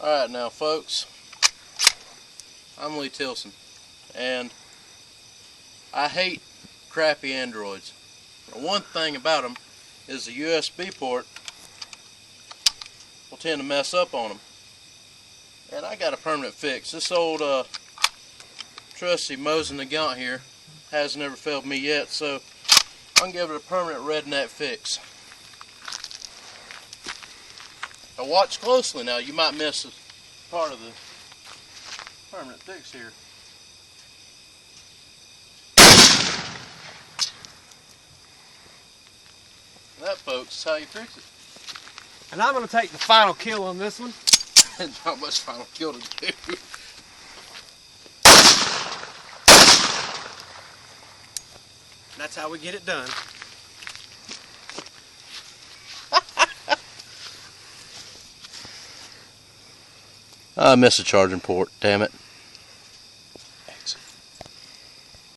Alright now folks, I'm Lee Tilson, and I hate crappy Androids. One thing about them is the USB port will tend to mess up on them. And I got a permanent fix. This old trusty mosin nagant here has never failed me yet, so I'm going to give it a permanent Redkneck fix. Now watch closely now, you might miss a part of the permanent fix here. That, folks, is how you fix it. And I'm going to take the final kill on this one. There's not much final kill to do. That's how we get it done. I missed a charging port, damn it.